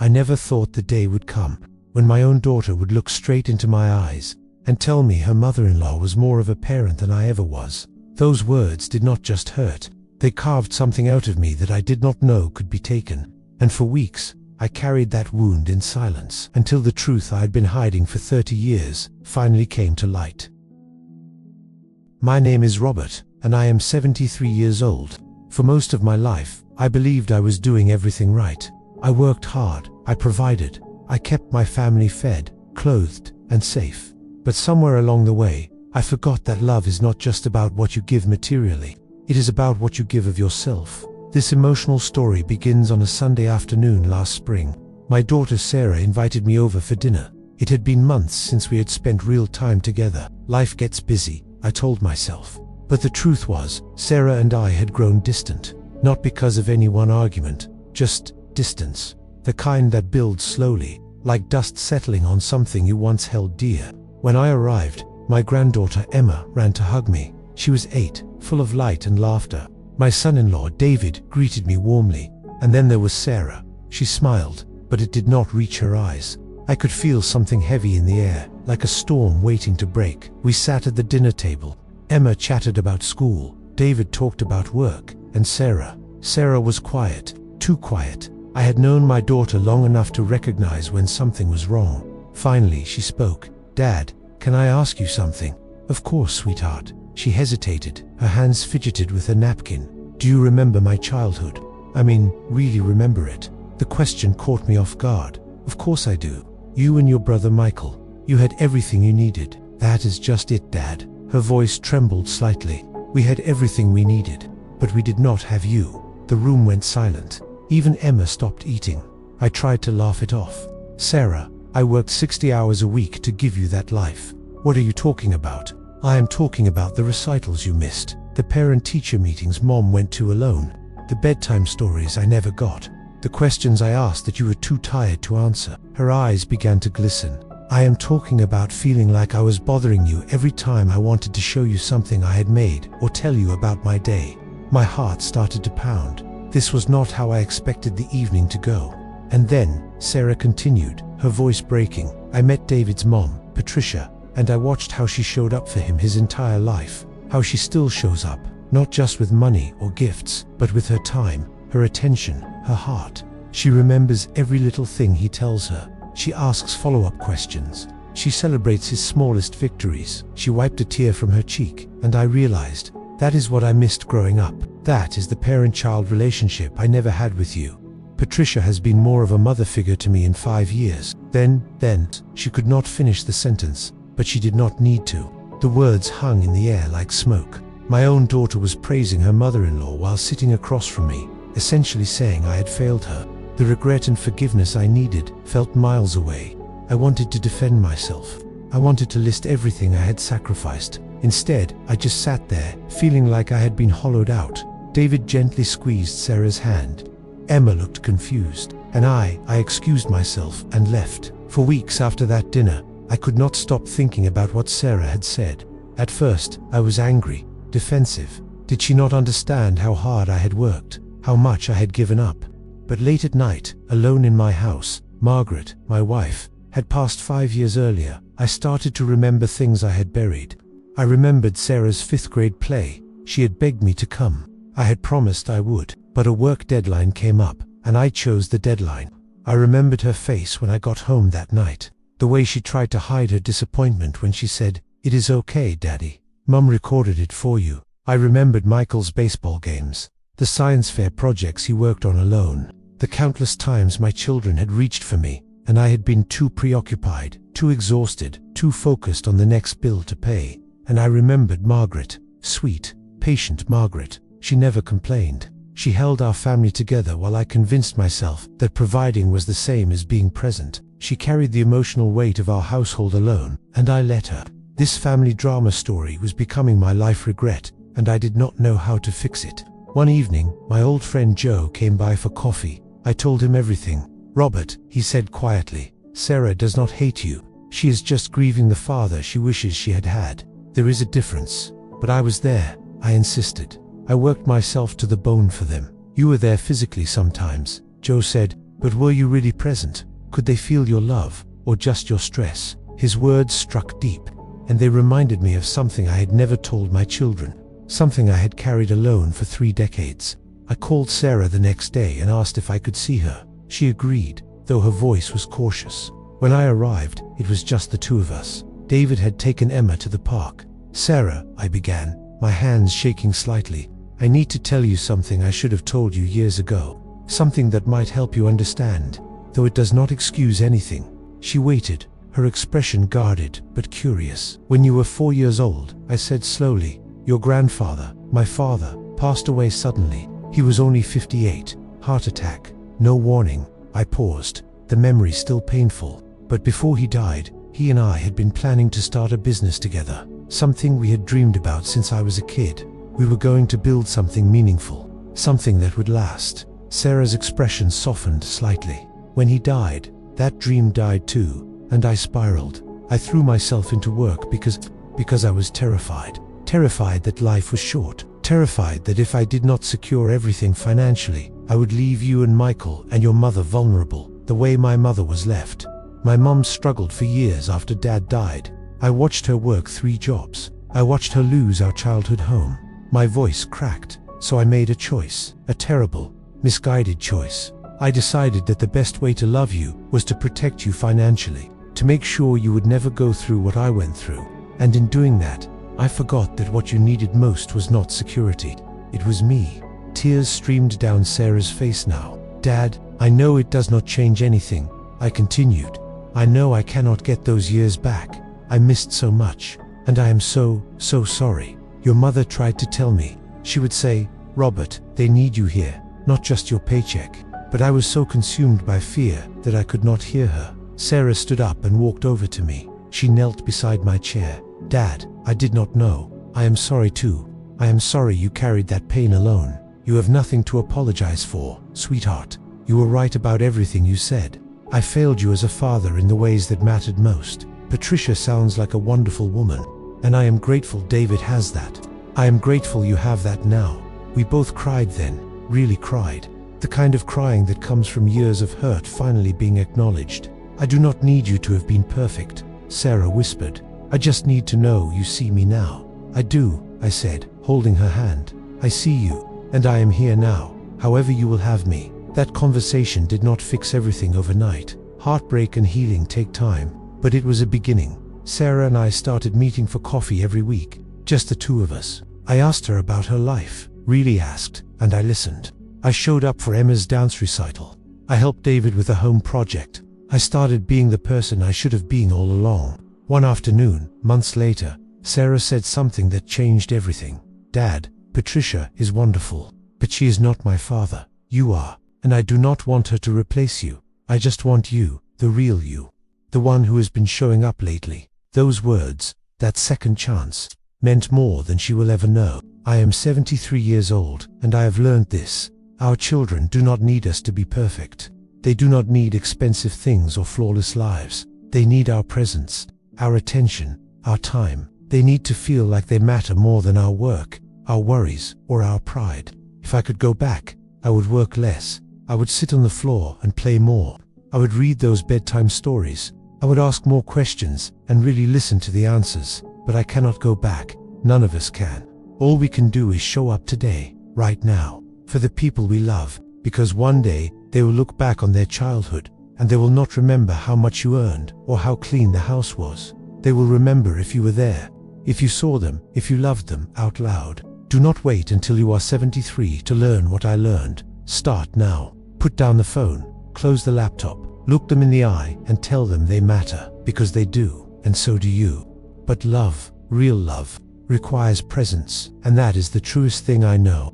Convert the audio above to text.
I never thought the day would come when my own daughter would look straight into my eyes and tell me her mother-in-law was more of a parent than I ever was. Those words did not just hurt, they carved something out of me that I did not know could be taken. And for weeks, I carried that wound in silence until the truth I had been hiding for 30 years finally came to light. My name is Robert, and I am 73 years old. For most of my life, I believed I was doing everything right. I worked hard, I provided, I kept my family fed, clothed, and safe. But somewhere along the way, I forgot that love is not just about what you give materially. It is about what you give of yourself. This emotional story begins on a Sunday afternoon last spring. My daughter Sarah invited me over for dinner. It had been months since we had spent real time together. Life gets busy, I told myself. But the truth was, Sarah and I had grown distant. Not because of any one argument, just distance. The kind that builds slowly, like dust settling on something you once held dear. When I arrived, my granddaughter Emma ran to hug me. She was 8, full of light and laughter. My son-in-law David greeted me warmly, and then there was Sarah. She smiled, but it did not reach her eyes. I could feel something heavy in the air, like a storm waiting to break. We sat at the dinner table. Emma chatted about school, David talked about work, and Sarah was quiet, too quiet. I had known my daughter long enough to recognize when something was wrong. Finally, she spoke. "Dad, can I ask you something?" "Of course, sweetheart." She hesitated, her hands fidgeted with her napkin. "Do you remember my childhood? I mean, really remember it?" The question caught me off guard. "Of course I do. You and your brother Michael. You had everything you needed." "That is just it, Dad." Her voice trembled slightly. "We had everything we needed, but we did not have you." The room went silent. Even Emma stopped eating. I tried to laugh it off. "Sarah, I worked 60 hours a week to give you that life." "What are you talking about?" "I am talking about the recitals you missed, the parent-teacher meetings Mom went to alone, the bedtime stories I never got, the questions I asked that you were too tired to answer." Her eyes began to glisten. "I am talking about feeling like I was bothering you every time I wanted to show you something I had made or tell you about my day." My heart started to pound. This was not how I expected the evening to go. "And then," Sarah continued, her voice breaking, "I met David's mom, Patricia, and I watched how she showed up for him his entire life, how she still shows up, not just with money or gifts, but with her time, her attention, her heart. She remembers every little thing he tells her. She asks follow-up questions. She celebrates his smallest victories." She wiped a tear from her cheek, and I realized, that is what I missed growing up. That is the parent-child relationship I never had with you. Patricia has been more of a mother figure to me in 5 years. Then, she could not finish the sentence, but she did not need to. The words hung in the air like smoke. My own daughter was praising her mother-in-law while sitting across from me, essentially saying I had failed her. The regret and forgiveness I needed felt miles away. I wanted to defend myself. I wanted to list everything I had sacrificed. Instead, I just sat there, feeling like I had been hollowed out. David gently squeezed Sarah's hand. Emma looked confused, and I excused myself and left. For weeks after that dinner, I could not stop thinking about what Sarah had said. At first, I was angry, defensive. Did she not understand how hard I had worked, how much I had given up? But late at night, alone in my house, Margaret, my wife, had passed 5 years earlier. I started to remember things I had buried. I remembered Sarah's 5th grade play. She had begged me to come. I had promised I would, but a work deadline came up, and I chose the deadline. I remembered her face when I got home that night, the way she tried to hide her disappointment when she said, "It is okay, Daddy. Mum recorded it for you." I remembered Michael's baseball games, the science fair projects he worked on alone, the countless times my children had reached for me, and I had been too preoccupied, too exhausted, too focused on the next bill to pay. And I remembered Margaret, sweet, patient Margaret. She never complained. She held our family together while I convinced myself that providing was the same as being present. She carried the emotional weight of our household alone, and I let her. This family drama story was becoming my life regret, and I did not know how to fix it. One evening, my old friend Joe came by for coffee. I told him everything. "Robert," he said quietly, "Sarah does not hate you. She is just grieving the father she wishes she had had. There is a difference." But I was there. I insisted. I worked myself to the bone for them. "You were there physically sometimes," Joe said, But were you really present? Could they feel your love, or just your stress? His words struck deep, and they reminded me of something I had never told my children, something I had carried alone for 3 decades. I called Sarah the next day and asked if I could see her. She agreed, though her voice was cautious. When I arrived, it was just the two of us. David had taken Emma to the park. "Sarah," I began, my hands shaking slightly, "I need to tell you something I should have told you years ago. Something that might help you understand, though it does not excuse anything." She waited, her expression guarded but curious. "When you were 4 years old," I said slowly, "your grandfather, my father, passed away suddenly. He was only 58, heart attack, no warning." I paused, the memory still painful. But before he died, he and I had been planning to start a business together, something we had dreamed about since I was a kid. We were going to build something meaningful, something that would last. Sarah's expression softened slightly. "When he died, that dream died too, and I spiraled. I threw myself into work because I was terrified. Terrified that life was short. Terrified that if I did not secure everything financially, I would leave you and Michael and your mother vulnerable, the way my mother was left. My mom struggled for years after Dad died. I watched her work 3 jobs. I watched her lose our childhood home." My voice cracked, so I made a choice, a terrible, misguided choice. I decided that the best way to love you was to protect you financially, to make sure you would never go through what I went through. And in doing that, I forgot that what you needed most was not security. It was me. Tears streamed down Sarah's face now. "Dad, I know it does not change anything," I continued. "I know I cannot get those years back. I missed so much, and I am so sorry. Your mother tried to tell me. She would say, 'Robert, they need you here, not just your paycheck.' But I was so consumed by fear that I could not hear her." Sarah stood up and walked over to me. She knelt beside my chair. "Dad, I did not know. I am sorry too. I am sorry you carried that pain alone. You have nothing to apologize for, sweetheart. You were right about everything you said. I failed you as a father in the ways that mattered most. Patricia sounds like a wonderful woman, and I am grateful David has that. I am grateful you have that now." We both cried then, really cried. The kind of crying that comes from years of hurt finally being acknowledged. "I do not need you to have been perfect," Sarah whispered. "I just need to know you see me now." "I do," I said, holding her hand. "I see you, and I am here now, however you will have me." That conversation did not fix everything overnight. Heartbreak and healing take time, but it was a beginning. Sarah and I started meeting for coffee every week, just the two of us. I asked her about her life, really asked, and I listened. I showed up for Emma's dance recital. I helped David with a home project. I started being the person I should have been all along. One afternoon, months later, Sarah said something that changed everything. "Dad, Patricia is wonderful, but she is not my father. You are, and I do not want her to replace you. I just want you, the real you, the one who has been showing up lately." Those words, that second chance, meant more than she will ever know. I am 73 years old, and I have learned this. Our children do not need us to be perfect. They do not need expensive things or flawless lives. They need our presence, our attention, our time. They need to feel like they matter more than our work, our worries, or our pride. If I could go back, I would work less. I would sit on the floor and play more. I would read those bedtime stories. I would ask more questions and really listen to the answers. But I cannot go back. None of us can. All we can do is show up today, right now, for the people we love, because one day they will look back on their childhood and they will not remember how much you earned or how clean the house was. They will remember if you were there, if you saw them, if you loved them out loud. Do not wait until you are 73 to learn what I learned. Start now. Put down the phone, close the laptop, look them in the eye and tell them they matter, because they do, and so do you. But love, real love, requires presence, and that is the truest thing I know.